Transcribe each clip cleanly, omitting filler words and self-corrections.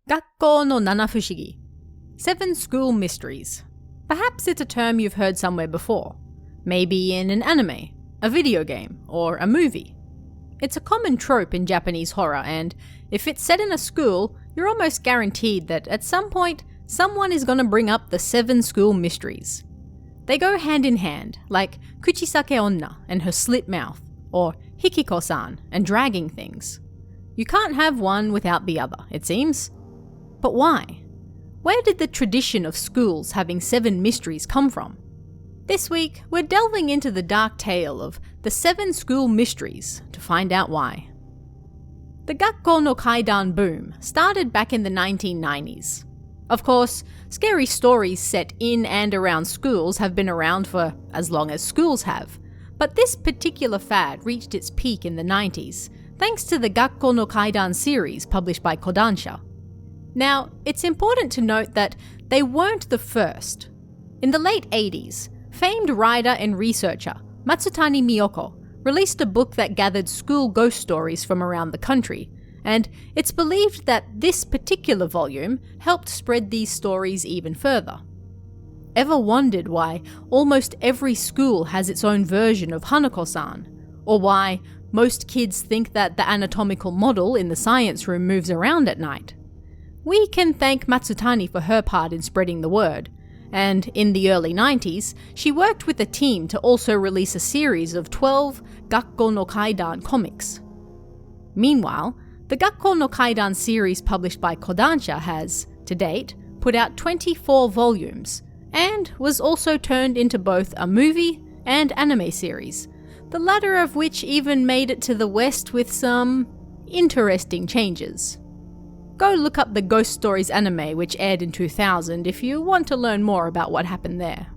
Gakkou no Nanafushigi. 7 school mysteries. Perhaps it's a term you've heard somewhere before. Maybe in an anime, a video game, or a movie. It's a common trope in Japanese horror, and if it's set in a school, you're almost guaranteed that at some point, someone is going to bring up the 7 school mysteries. They go hand in hand, like Kuchisake Onna and her slit mouth, or Hikiko-san and dragging things. You can't have one without the other, it seems. But why? Where did the tradition of schools having 7 mysteries come from? This week, we're delving into the dark tale of the 7 school mysteries to find out why. The Gakkou no Kaidan boom started back in the 1990s. Of course, scary stories set in and around schools have been around for as long as schools have, but this particular fad reached its peak in the 90s, thanks to the Gakkou no Kaidan series published by Kodansha. Now, it's important to note that they weren't the first. In the late 80s, famed writer and researcher Matsutani Miyoko released a book that gathered school ghost stories from around the country, and it's believed that this particular volume helped spread these stories even further. Ever wondered why almost every school has its own version of Hanako-san, or why most kids think that the anatomical model in the science room moves around at night? We can thank Matsutani for her part in spreading the word, and in the early 90s, she worked with a team to also release a series of 12 Gakkou no Kaidan comics. Meanwhile, the Gakkou no Kaidan series published by Kodansha has, to date, put out 24 volumes, and was also turned into both a movie and anime series, the latter of which even made it to the West with some interesting changes. Go look up the Ghost Stories anime which aired in 2000 if you want to learn more about what happened there.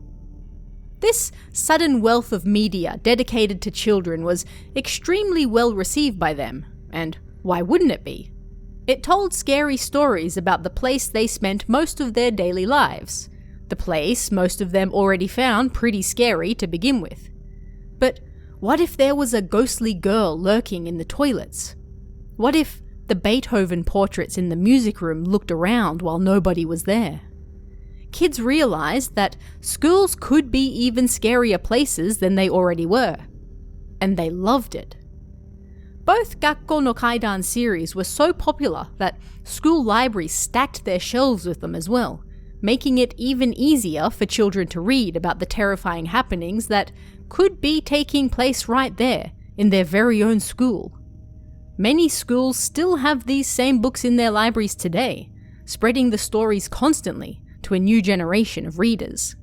This sudden wealth of media dedicated to children was extremely well received by them, and why wouldn't it be? It told scary stories about the place they spent most of their daily lives, the place most of them already found pretty scary to begin with. But what if there was a ghostly girl lurking in the toilets? What if the Beethoven portraits in the music room looked around while nobody was there? Kids realized that schools could be even scarier places than they already were, and they loved it. Both Gakkou no Kaidan series were so popular that school libraries stacked their shelves with them as well, making it even easier for children to read about the terrifying happenings that could be taking place right there in their very own school. Many schools still have these same books in their libraries today, spreading the stories constantly to a new generation of readers.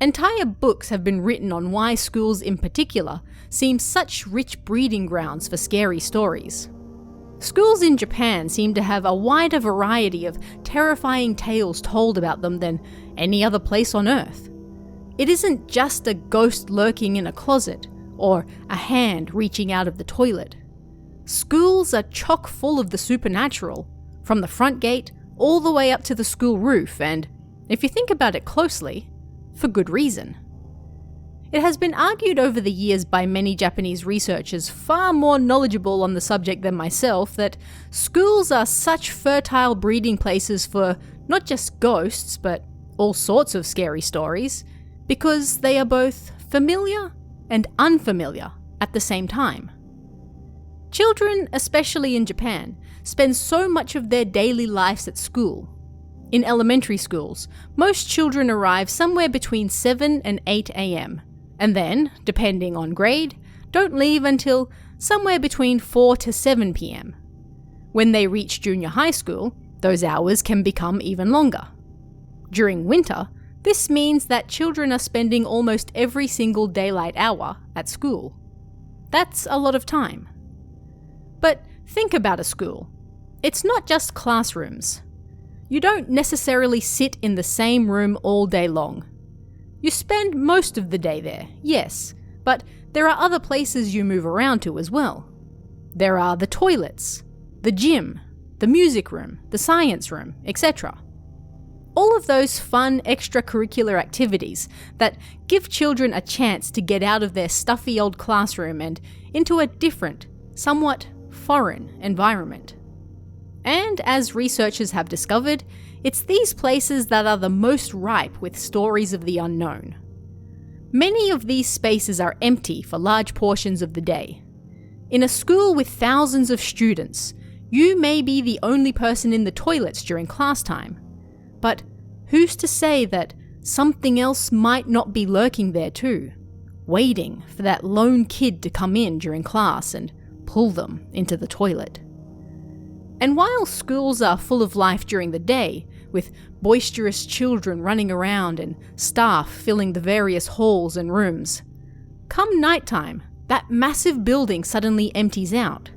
Entire books have been written on why schools in particular seem such rich breeding grounds for scary stories. Schools in Japan seem to have a wider variety of terrifying tales told about them than any other place on Earth. It isn't just a ghost lurking in a closet, or a hand reaching out of the toilet. Schools are chock full of the supernatural, from the front gate all the way up to the school roof, and, if you think about it closely, for good reason. It has been argued over the years by many Japanese researchers far more knowledgeable on the subject than myself that schools are such fertile breeding places for not just ghosts, but all sorts of scary stories, because they are both familiar and unfamiliar at the same time. Children, especially in Japan, spend so much of their daily lives at school. In elementary schools, most children arrive somewhere between 7 and 8 a.m., and then, depending on grade, don't leave until somewhere between 4 to 7 p.m. When they reach junior high school, those hours can become even longer. During winter, this means that children are spending almost every single daylight hour at school. That's a lot of time. But think about a school. It's not just classrooms. You don't necessarily sit in the same room all day long. You spend most of the day there, yes, but there are other places you move around to as well. There are the toilets, the gym, the music room, the science room, etc. All of those fun extracurricular activities that give children a chance to get out of their stuffy old classroom and into a different, somewhat foreign environment. And as researchers have discovered, it's these places that are the most ripe with stories of the unknown. Many of these spaces are empty for large portions of the day. In a school with thousands of students, you may be the only person in the toilets during class time. But who's to say that something else might not be lurking there too, waiting for that lone kid to come in during class and pull them into the toilet? And while schools are full of life during the day, with boisterous children running around and staff filling the various halls and rooms, come nighttime, that massive building suddenly empties out.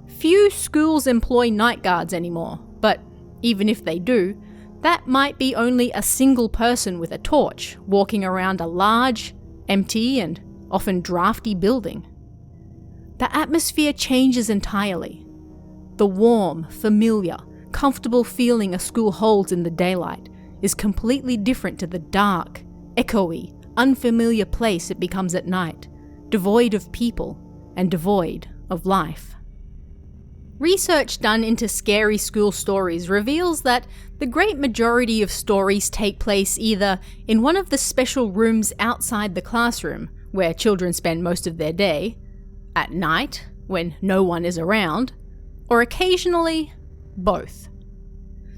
Few schools employ night guards anymore, but even if they do, that might be only a single person with a torch walking around a large, empty, and often drafty building. The atmosphere changes entirely. The warm, familiar, comfortable feeling a school holds in the daylight is completely different to the dark, echoey, unfamiliar place it becomes at night, devoid of people and devoid of life. Research done into scary school stories reveals that the great majority of stories take place either in one of the special rooms outside the classroom, where children spend most of their day, at night, when no one is around, or occasionally, both.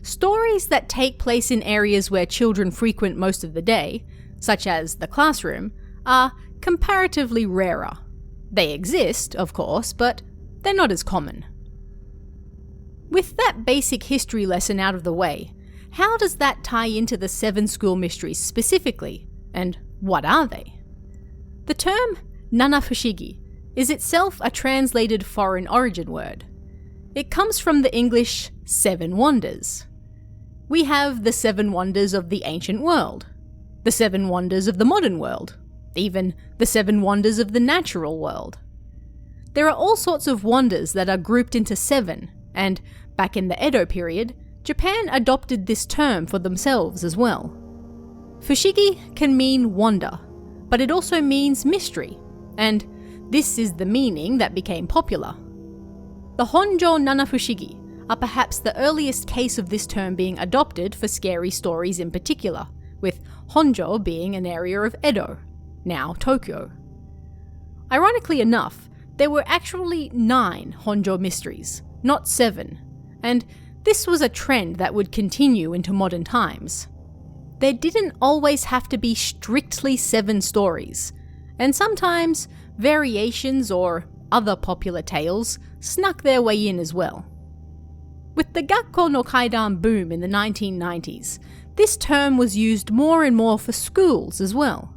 Stories that take place in areas where children frequent most of the day, such as the classroom, are comparatively rarer. They exist, of course, but they're not as common. With that basic history lesson out of the way, how does that tie into the 7 school mysteries specifically, and what are they? The term nanafushigi is itself a translated foreign origin word. It comes from the English 7 wonders. We have the 7 wonders of the ancient world, the 7 wonders of the modern world, even the 7 wonders of the natural world. There are all sorts of wonders that are grouped into 7, and back in the Edo period, Japan adopted this term for themselves as well. Fushigi can mean wonder, but it also means mystery, and this is the meaning that became popular. The Honjo Nanafushigi are perhaps the earliest case of this term being adopted for scary stories in particular, with Honjo being an area of Edo, now Tokyo. Ironically enough, there were actually 9 Honjo mysteries, not 7, and this was a trend that would continue into modern times. There didn't always have to be strictly 7 stories, and sometimes variations or other popular tales snuck their way in as well. With the Gakko no Kaidan boom in the 1990s, this term was used more and more for schools as well.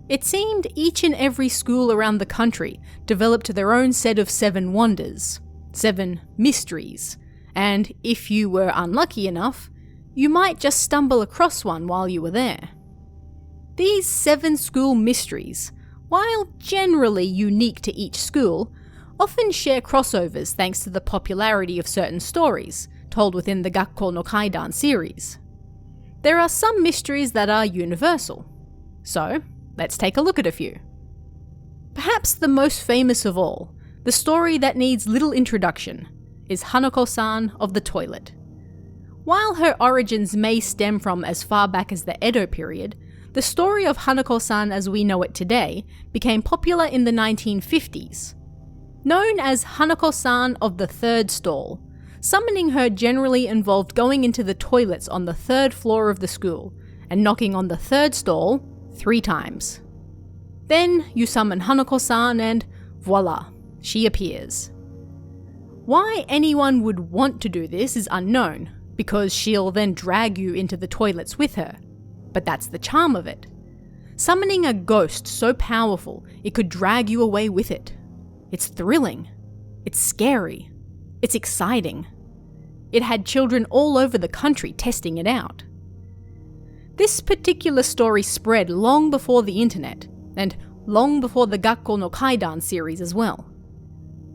It seemed each and every school around the country developed their own set of 7 wonders, 7 mysteries, and if you were unlucky enough, you might just stumble across one while you were there. These 7 school mysteries, while generally unique to each school, often share crossovers thanks to the popularity of certain stories told within the Gakko no Kaidan series. There are some mysteries that are universal, so let's take a look at a few. Perhaps the most famous of all, the story that needs little introduction, is Hanako-san of the toilet. While her origins may stem from as far back as the Edo period, the story of Hanako-san as we know it today became popular in the 1950s. Known as Hanako-san of the third stall, summoning her generally involved going into the toilets on the 3rd floor of the school and knocking on the 3rd stall 3 times. Then you summon Hanako-san and voila, she appears. Why anyone would want to do this is unknown, because she'll then drag you into the toilets with her. But that's the charm of it. Summoning a ghost so powerful it could drag you away with it. It's thrilling. It's scary. It's exciting. It had children all over the country testing it out. This particular story spread long before the internet, and long before the Gakko no Kaidan series as well.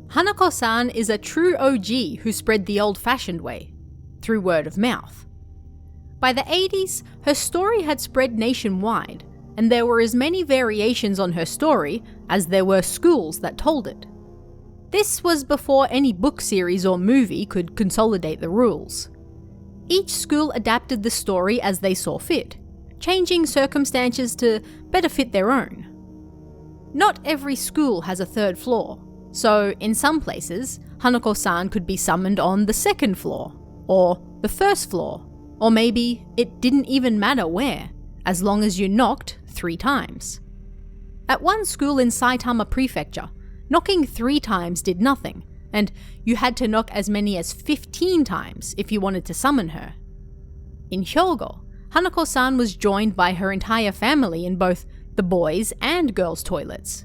Hanako-san is a true OG who spread the old-fashioned way, through word of mouth. By the 80s, her story had spread nationwide, and there were as many variations on her story as there were schools that told it. This was before any book series or movie could consolidate the rules. Each school adapted the story as they saw fit, changing circumstances to better fit their own. Not every school has a third floor, so in some places, Hanako-san could be summoned on the second floor, or the first floor, or maybe it didn't even matter where, as long as you knocked 3 times. At one school in Saitama Prefecture, knocking 3 times did nothing, and you had to knock as many as 15 times if you wanted to summon her. In Hyogo, Hanako-san was joined by her entire family in both the boys' and girls' toilets.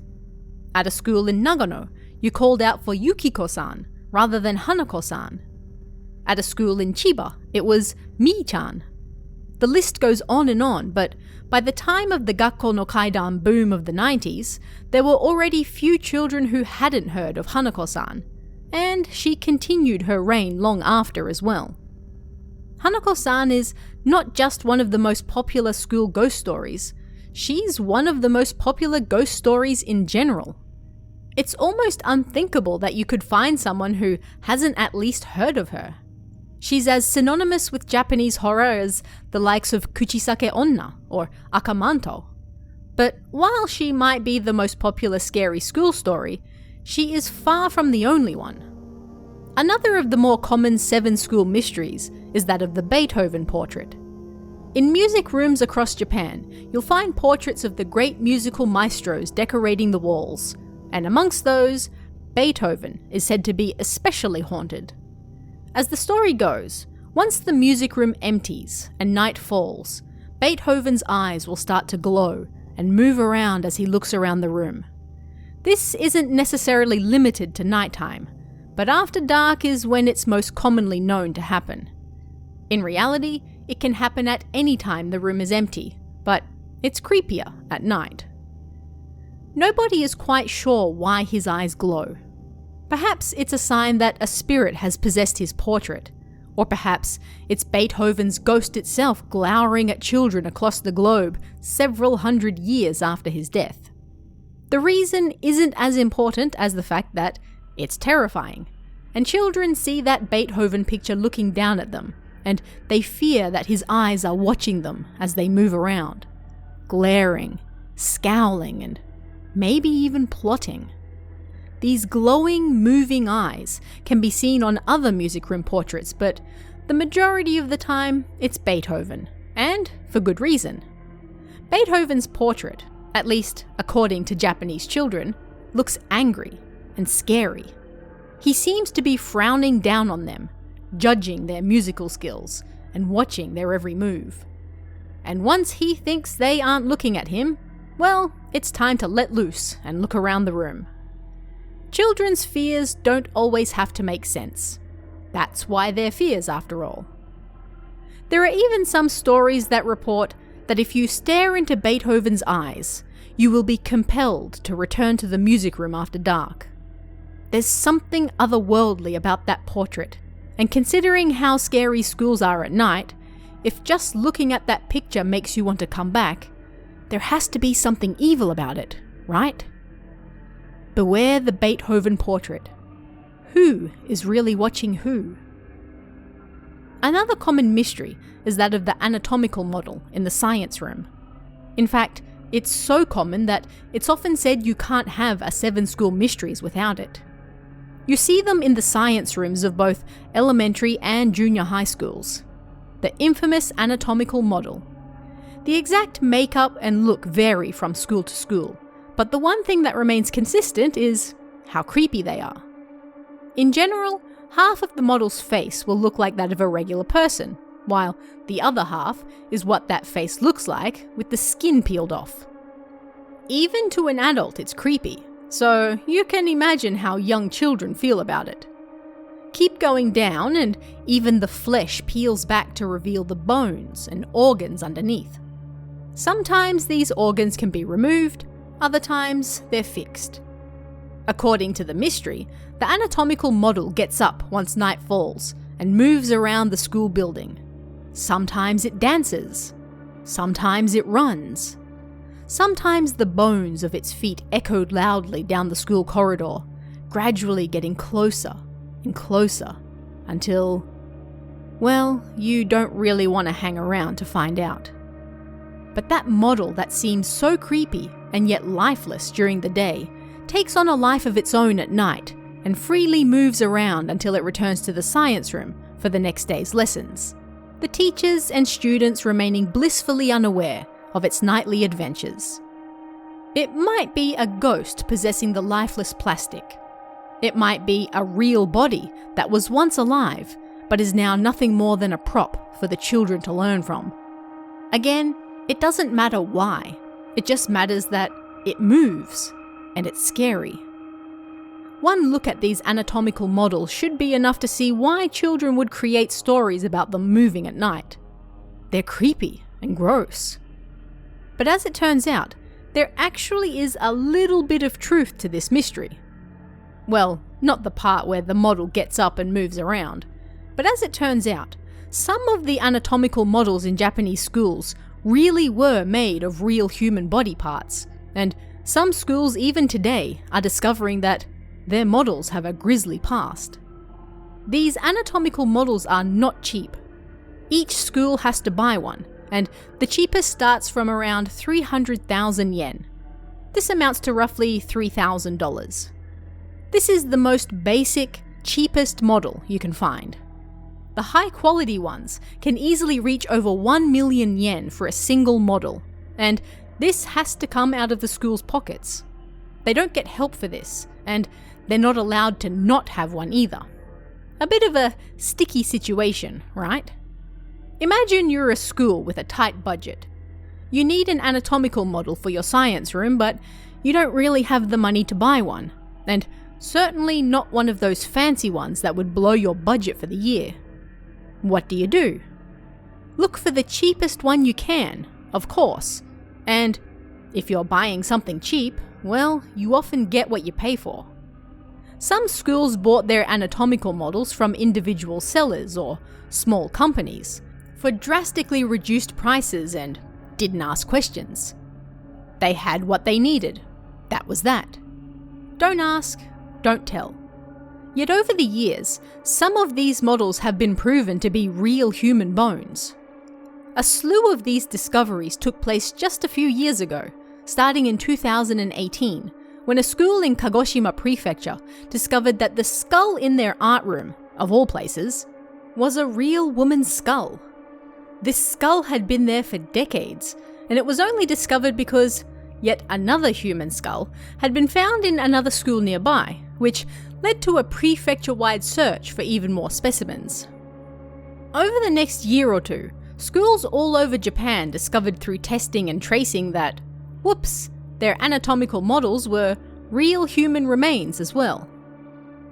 At a school in Nagano, you called out for Yukiko-san rather than Hanako-san. At a school in Chiba, it was Mi-chan. The list goes on, but by the time of the Gakko no Kaidan boom of the 90s, there were already few children who hadn't heard of Hanako-san, and she continued her reign long after as well. Hanako-san is not just one of the most popular school ghost stories, she's one of the most popular ghost stories in general. It's almost unthinkable that you could find someone who hasn't at least heard of her. She's as synonymous with Japanese horror as the likes of Kuchisake Onna or Akamanto. But while she might be the most popular scary school story, she is far from the only one. Another of the more common 7 school mysteries is that of the Beethoven portrait. In music rooms across Japan, you'll find portraits of the great musical maestros decorating the walls, and amongst those, Beethoven is said to be especially haunted. As the story goes, once the music room empties and night falls, Beethoven's eyes will start to glow and move around as he looks around the room. This isn't necessarily limited to nighttime, but after dark is when it's most commonly known to happen. In reality, it can happen at any time the room is empty, but it's creepier at night. Nobody is quite sure why his eyes glow. Perhaps it's a sign that a spirit has possessed his portrait, or perhaps it's Beethoven's ghost itself glowering at children across the globe several hundred years after his death. The reason isn't as important as the fact that it's terrifying, and children see that Beethoven picture looking down at them, and they fear that his eyes are watching them as they move around, glaring, scowling, and maybe even plotting. These glowing, moving eyes can be seen on other music room portraits, but the majority of the time it's Beethoven, and for good reason. Beethoven's portrait, at least according to Japanese children, looks angry and scary. He seems to be frowning down on them, judging their musical skills and watching their every move. And once he thinks they aren't looking at him, well, it's time to let loose and look around the room. Children's fears don't always have to make sense. That's why they're fears after all. There are even some stories that report that if you stare into Beethoven's eyes, you will be compelled to return to the music room after dark. There's something otherworldly about that portrait, and considering how scary schools are at night, if just looking at that picture makes you want to come back, there has to be something evil about it, right? Beware the Beethoven portrait. Who is really watching who? Another common mystery is that of the anatomical model in the science room. In fact, it's so common that it's often said you can't have a 7 school mysteries without it. You see them in the science rooms of both elementary and junior high schools. The infamous anatomical model. The exact makeup and look vary from school to school, but the one thing that remains consistent is how creepy they are. In general, half of the model's face will look like that of a regular person, while the other half is what that face looks like with the skin peeled off. Even to an adult it's creepy, so you can imagine how young children feel about it. Keep going down and even the flesh peels back to reveal the bones and organs underneath. Sometimes these organs can be removed, other times they're fixed. According to the mystery, the anatomical model gets up once night falls and moves around the school building. Sometimes it dances. Sometimes it runs. Sometimes the bones of its feet echoed loudly down the school corridor, gradually getting closer and closer until, well, you don't really want to hang around to find out. But that model that seems so creepy and yet lifeless during the day takes on a life of its own at night and freely moves around until it returns to the science room for the next day's lessons, the teachers and students remaining blissfully unaware of its nightly adventures. It might be a ghost possessing the lifeless plastic. It might be a real body that was once alive but is now nothing more than a prop for the children to learn from. Again, it doesn't matter why. It just matters that it moves, and it's scary. One look at these anatomical models should be enough to see why children would create stories about them moving at night. They're creepy and gross. But as it turns out, there actually is a little bit of truth to this mystery. Well, not the part where the model gets up and moves around, but as it turns out, some of the anatomical models in Japanese schools really were made of real human body parts, and some schools even today are discovering that their models have a grisly past. These anatomical models are not cheap. Each school has to buy one, and the cheapest starts from around 300,000 yen. This amounts to roughly $3,000. This is the most basic, cheapest model you can find. The high-quality ones can easily reach over 1 million yen for a single model, and this has to come out of the school's pockets. They don't get help for this, and they're not allowed to not have one either. A bit of a sticky situation, right? Imagine you're a school with a tight budget. You need an anatomical model for your science room, but you don't really have the money to buy one, and certainly not one of those fancy ones that would blow your budget for the year. What do? Look for the cheapest one you can, of course, and if you're buying something cheap, well, you often get what you pay for. Some schools bought their anatomical models from individual sellers or small companies for drastically reduced prices and didn't ask questions. They had what they needed. That was that. Don't ask, don't tell. Yet over the years, some of these models have been proven to be real human bones. A slew of these discoveries took place just a few years ago, starting in 2018, when a school in Kagoshima Prefecture discovered that the skull in their art room, of all places, was a real woman's skull. This skull had been there for decades, and it was only discovered because yet another human skull had been found in another school nearby, which led to a prefecture-wide search for even more specimens. Over the next year or two, schools all over Japan discovered through testing and tracing that, whoops, their anatomical models were real human remains as well.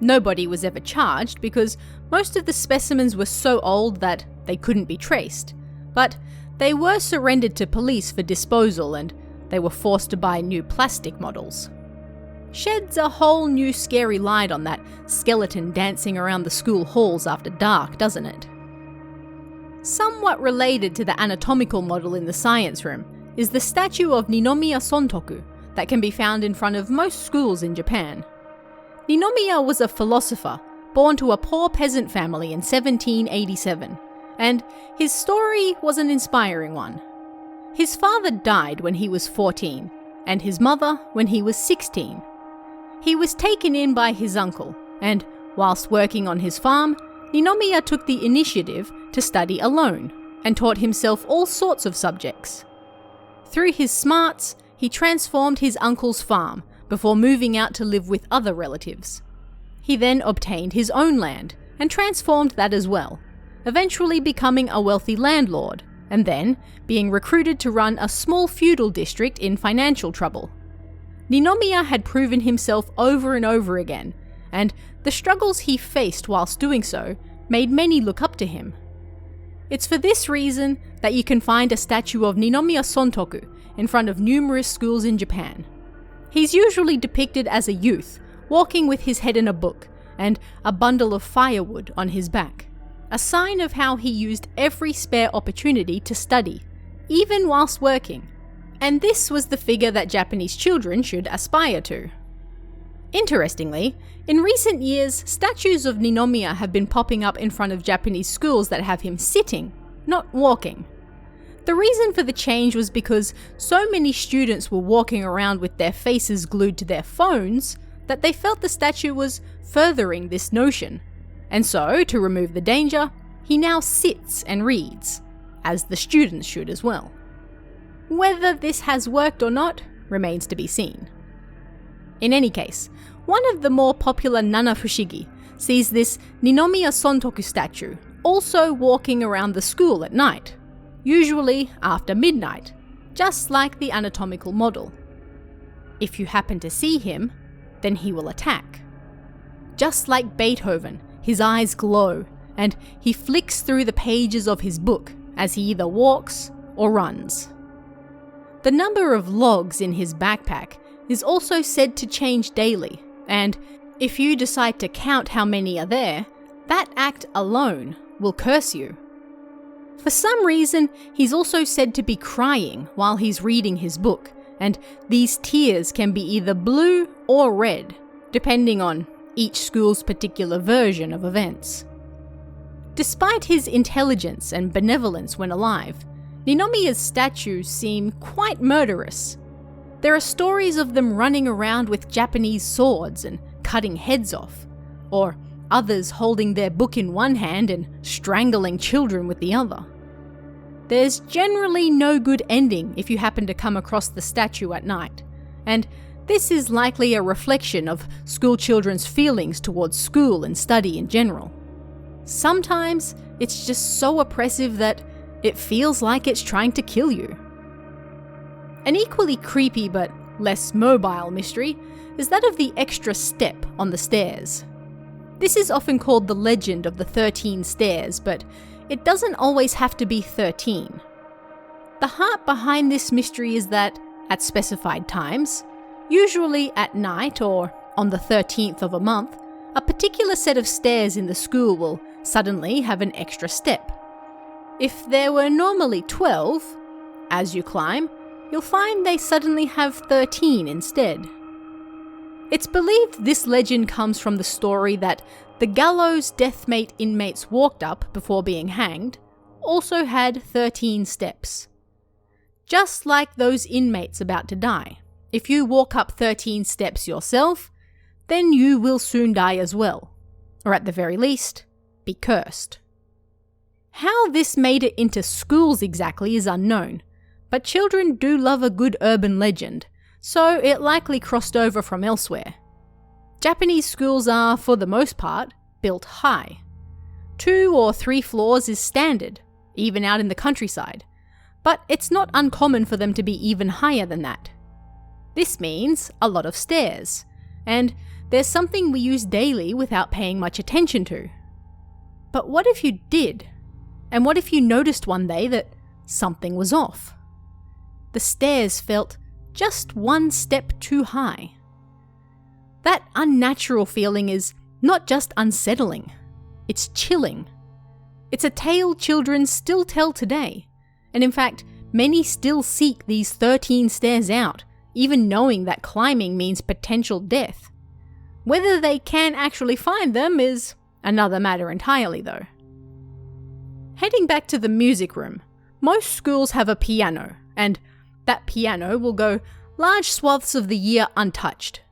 Nobody was ever charged because most of the specimens were so old that they couldn't be traced, but they were surrendered to police for disposal and they were forced to buy new plastic models. Sheds a whole new scary light on that skeleton dancing around the school halls after dark, doesn't it? Somewhat related to the anatomical model in the science room is the statue of Ninomiya Sontoku that can be found in front of most schools in Japan. Ninomiya was a philosopher born to a poor peasant family in 1787, and his story was an inspiring one. His father died when he was 14, and his mother when he was 16. He was taken in by his uncle, and whilst working on his farm, Ninomiya took the initiative to study alone and taught himself all sorts of subjects. Through his smarts, he transformed his uncle's farm before moving out to live with other relatives. He then obtained his own land and transformed that as well, eventually becoming a wealthy landlord, and then being recruited to run a small feudal district in financial trouble. Ninomiya had proven himself over and over again, and the struggles he faced whilst doing so made many look up to him. It's for this reason that you can find a statue of Ninomiya Sontoku in front of numerous schools in Japan. He's usually depicted as a youth, walking with his head in a book and a bundle of firewood on his back, a sign of how he used every spare opportunity to study, even whilst working. And this was the figure that Japanese children should aspire to. Interestingly, in recent years, statues of Ninomiya have been popping up in front of Japanese schools that have him sitting, not walking. The reason for the change was because so many students were walking around with their faces glued to their phones that they felt the statue was furthering this notion. And so, to remove the danger, he now sits and reads, as the students should as well. Whether this has worked or not remains to be seen. In any case, one of the more popular Nana Fushigi sees this Ninomiya Sontoku statue also walking around the school at night, usually after midnight, just like the anatomical model. If you happen to see him, then he will attack. Just like Beethoven, his eyes glow, and he flicks through the pages of his book as he either walks or runs. The number of logs in his backpack is also said to change daily, and if you decide to count how many are there, that act alone will curse you. For some reason, he's also said to be crying while he's reading his book, and these tears can be either blue or red, depending on each school's particular version of events. Despite his intelligence and benevolence when alive, Ninomiya's statues seem quite murderous. There are stories of them running around with Japanese swords and cutting heads off, or others holding their book in one hand and strangling children with the other. There's generally no good ending if you happen to come across the statue at night, and this is likely a reflection of school children's feelings towards school and study in general. Sometimes it's just so oppressive that it feels like it's trying to kill you. An equally creepy but less mobile mystery is that of the extra step on the stairs. This is often called the legend of the 13 stairs, but it doesn't always have to be 13. The heart behind this mystery is that, at specified times, usually at night or on the 13th of a month, a particular set of stairs in the school will suddenly have an extra step. If there were normally 12, as you climb, you'll find they suddenly have 13 instead. It's believed this legend comes from the story that the gallows deathmate inmates walked up before being hanged also had 13 steps. Just like those inmates about to die, if you walk up 13 steps yourself, then you will soon die as well, or at the very least, be cursed. How this made it into schools exactly is unknown, but children do love a good urban legend, so it likely crossed over from elsewhere. Japanese schools are, for the most part, built high. 2 or 3 floors is standard, even out in the countryside, but it's not uncommon for them to be even higher than that. This means a lot of stairs, and there's something we use daily without paying much attention to. But what if you did? And what if you noticed one day that something was off? The stairs felt just 1 step too high. That unnatural feeling is not just unsettling, it's chilling. It's a tale children still tell today, and in fact, many still seek these 13 stairs out, even knowing that climbing means potential death. Whether they can actually find them is another matter entirely, though. Heading back to the music room, most schools have a piano, and that piano will go large swaths of the year untouched.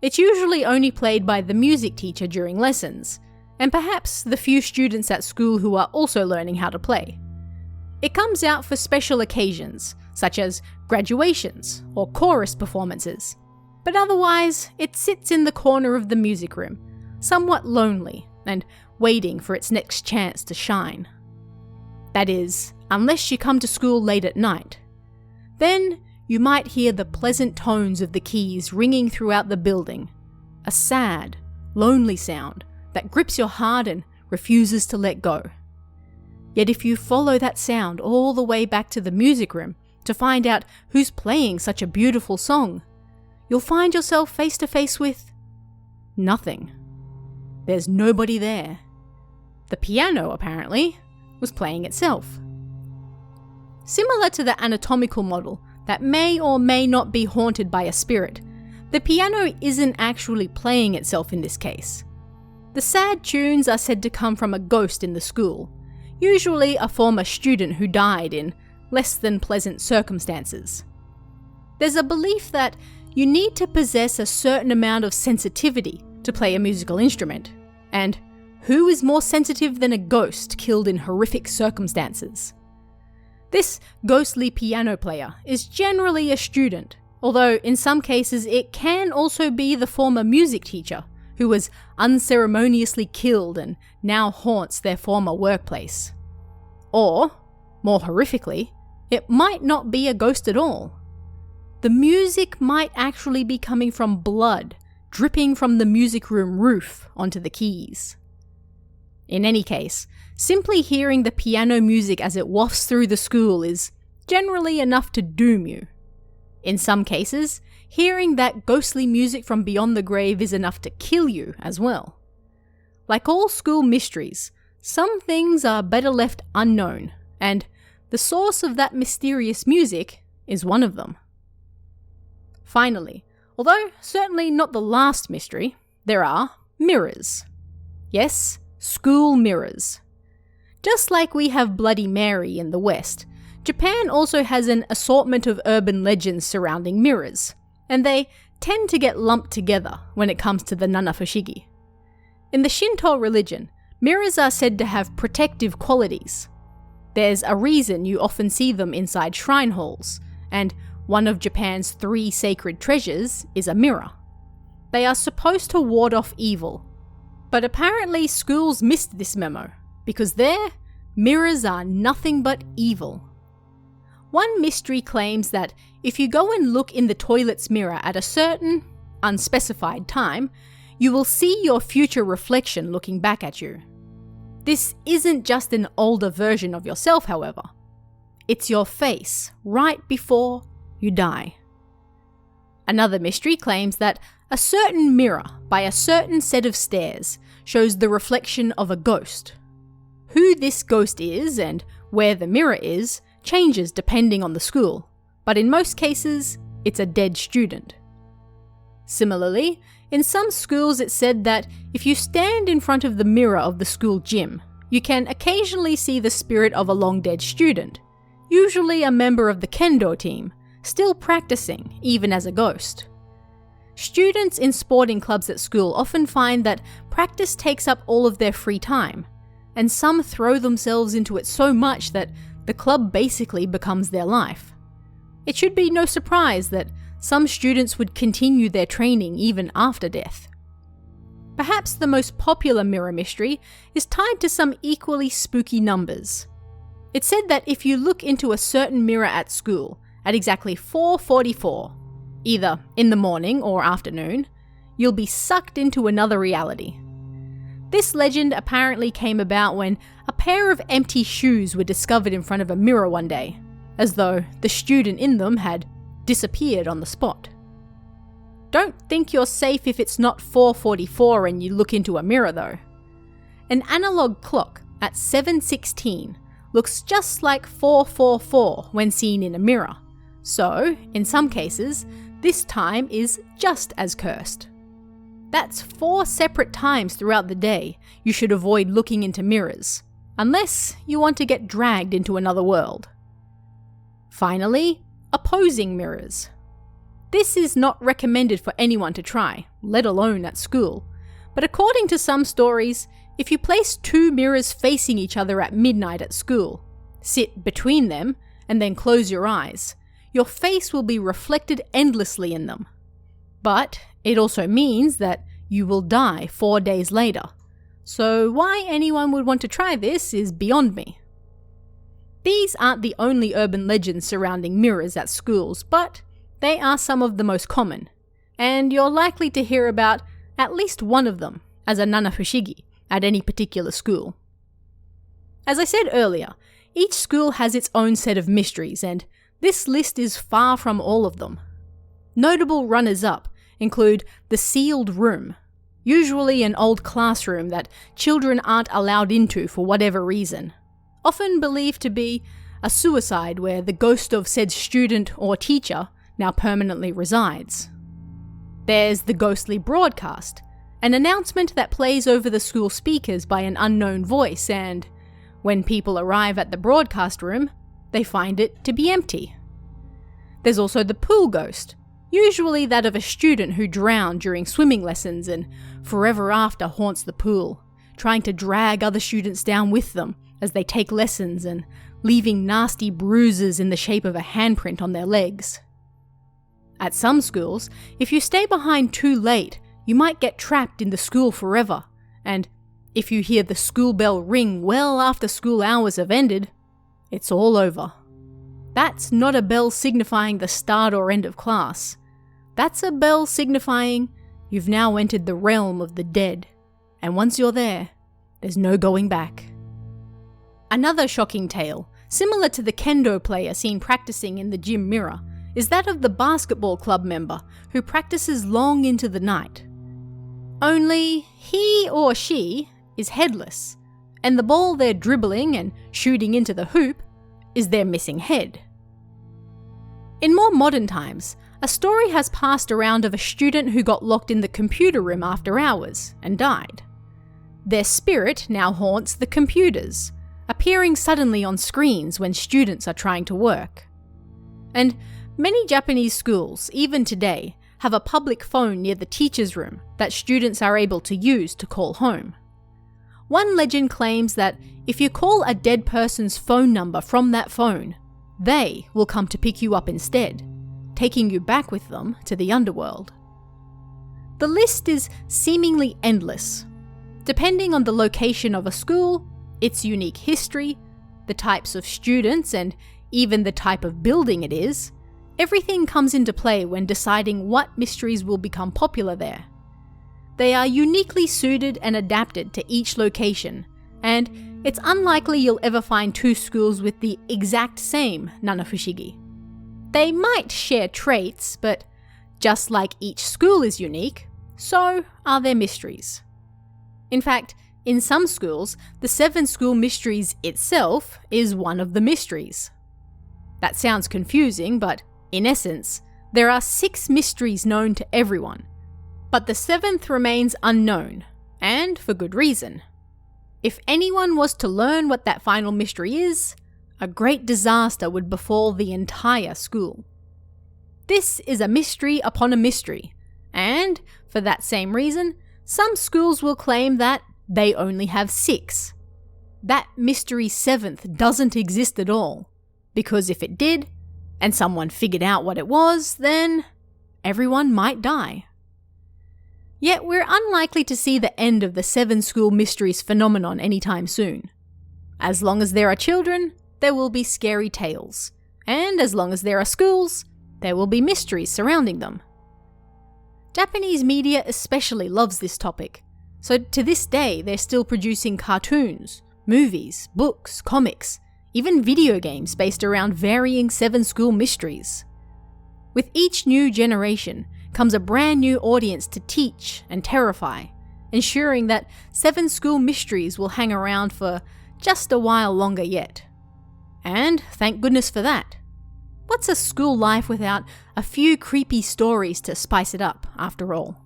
It's usually only played by the music teacher during lessons, and perhaps the few students at school who are also learning how to play. It comes out for special occasions, such as graduations or chorus performances, but otherwise it sits in the corner of the music room, somewhat lonely and waiting for its next chance to shine. That is, unless you come to school late at night. Then you might hear the pleasant tones of the keys ringing throughout the building, a sad, lonely sound that grips your heart and refuses to let go. Yet if you follow that sound all the way back to the music room to find out who's playing such a beautiful song, you'll find yourself face to face with nothing. There's nobody there. The piano, apparently, was playing itself. Similar to the anatomical model that may or may not be haunted by a spirit, The piano isn't actually playing itself in this case. The sad tunes are said to come from a ghost in the school, usually a former student who died in less than pleasant circumstances. There's a belief that you need to possess a certain amount of sensitivity to play a musical instrument, and who is more sensitive than a ghost killed in horrific circumstances? This ghostly piano player is generally a student, although in some cases it can also be the former music teacher who was unceremoniously killed and now haunts their former workplace. Or, more horrifically, it might not be a ghost at all. The music might actually be coming from blood dripping from the music room roof onto the keys. In any case, simply hearing the piano music as it wafts through the school is generally enough to doom you. In some cases, hearing that ghostly music from beyond the grave is enough to kill you as well. Like all school mysteries, some things are better left unknown, and the source of that mysterious music is one of them. Finally, although certainly not the last mystery, there are mirrors. Yes, school mirrors. Just like we have Bloody Mary in the West, Japan also has an assortment of urban legends surrounding mirrors, and they tend to get lumped together when it comes to the nanafushigi. In the Shinto religion, mirrors are said to have protective qualities. There's a reason you often see them inside shrine halls, and one of Japan's 3 sacred treasures is a mirror. They are supposed to ward off evil, but apparently schools missed this memo, because there, mirrors are nothing but evil. One mystery claims that if you go and look in the toilet's mirror at a certain, unspecified time, you will see your future reflection looking back at you. This isn't just an older version of yourself, however. It's your face right before you die. Another mystery claims that a certain mirror by a certain set of stairs shows the reflection of a ghost. Who this ghost is and where the mirror is changes depending on the school, but in most cases, it's a dead student. Similarly, in some schools it's said that if you stand in front of the mirror of the school gym, you can occasionally see the spirit of a long-dead student, usually a member of the kendo team, still practicing even as a ghost. Students in sporting clubs at school often find that practice takes up all of their free time, and some throw themselves into it so much that the club basically becomes their life. It should be no surprise that some students would continue their training even after death. Perhaps the most popular mirror mystery is tied to some equally spooky numbers. It's said that if you look into a certain mirror at school at exactly 4:44, either in the morning or afternoon, you'll be sucked into another reality. This legend apparently came about when a pair of empty shoes were discovered in front of a mirror one day, as though the student in them had disappeared on the spot. Don't think you're safe if it's not 4:44 and you look into a mirror though. An analog clock at 7:16 looks just like 4:44 when seen in a mirror, so in some cases, this time is just as cursed. That's 4 separate times throughout the day you should avoid looking into mirrors, unless you want to get dragged into another world. Finally, opposing mirrors. This is not recommended for anyone to try, let alone at school, but according to some stories, if you place 2 mirrors facing each other at midnight at school, sit between them, and then close your eyes, your face will be reflected endlessly in them. But it also means that you will die 4 days later, so why anyone would want to try this is beyond me. These aren't the only urban legends surrounding mirrors at schools, but they are some of the most common, and you're likely to hear about at least one of them as a nanafushigi at any particular school. As I said earlier, each school has its own set of mysteries, and this list is far from all of them. Notable runners-up include the sealed room, usually an old classroom that children aren't allowed into for whatever reason, often believed to be a suicide where the ghost of said student or teacher now permanently resides. There's the ghostly broadcast, an announcement that plays over the school speakers by an unknown voice, and when people arrive at the broadcast room, they find it to be empty. There's also the pool ghost, usually that of a student who drowned during swimming lessons and forever after haunts the pool, trying to drag other students down with them as they take lessons and leaving nasty bruises in the shape of a handprint on their legs. At some schools, if you stay behind too late, you might get trapped in the school forever, and if you hear the school bell ring well after school hours have ended, it's all over. That's not a bell signifying the start or end of class. That's a bell signifying you've now entered the realm of the dead, and once you're there, there's no going back. Another shocking tale, similar to the kendo player seen practicing in the gym mirror, is that of the basketball club member who practices long into the night. Only he or she is headless, and the ball they're dribbling and shooting into the hoop is their missing head. In more modern times, a story has passed around of a student who got locked in the computer room after hours and died. Their spirit now haunts the computers, appearing suddenly on screens when students are trying to work. And many Japanese schools, even today, have a public phone near the teacher's room that students are able to use to call home. One legend claims that if you call a dead person's phone number from that phone, they will come to pick you up instead, taking you back with them to the underworld. The list is seemingly endless. Depending on the location of a school, its unique history, the types of students, and even the type of building it is, everything comes into play when deciding what mysteries will become popular there. They are uniquely suited and adapted to each location, and it's unlikely you'll ever find two schools with the exact same nanafushigi. They might share traits, but just like each school is unique, so are their mysteries. In fact, in some schools, the 7 school mysteries itself is one of the mysteries. That sounds confusing, but in essence, there are 6 mysteries known to everyone, but the 7th remains unknown, and for good reason. If anyone was to learn what that final mystery is, a great disaster would befall the entire school. This is a mystery upon a mystery, and for that same reason, some schools will claim that they only have 6. That mystery 7th doesn't exist at all, because if it did, and someone figured out what it was, then everyone might die. Yet we're unlikely to see the end of the 7 school mysteries phenomenon anytime soon. As long as there are children, there will be scary tales, and as long as there are schools, there will be mysteries surrounding them. Japanese media especially loves this topic, so to this day they're still producing cartoons, movies, books, comics, even video games based around varying 7 school mysteries. With each new generation comes a brand new audience to teach and terrify, ensuring that 7 school mysteries will hang around for just a while longer yet. And thank goodness for that. What's a school life without a few creepy stories to spice it up, after all?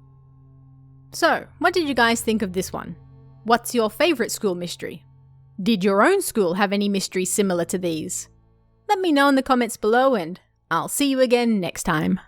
So, what did you guys think of this one? What's your favourite school mystery? Did your own school have any mysteries similar to these? Let me know in the comments below, and I'll see you again next time.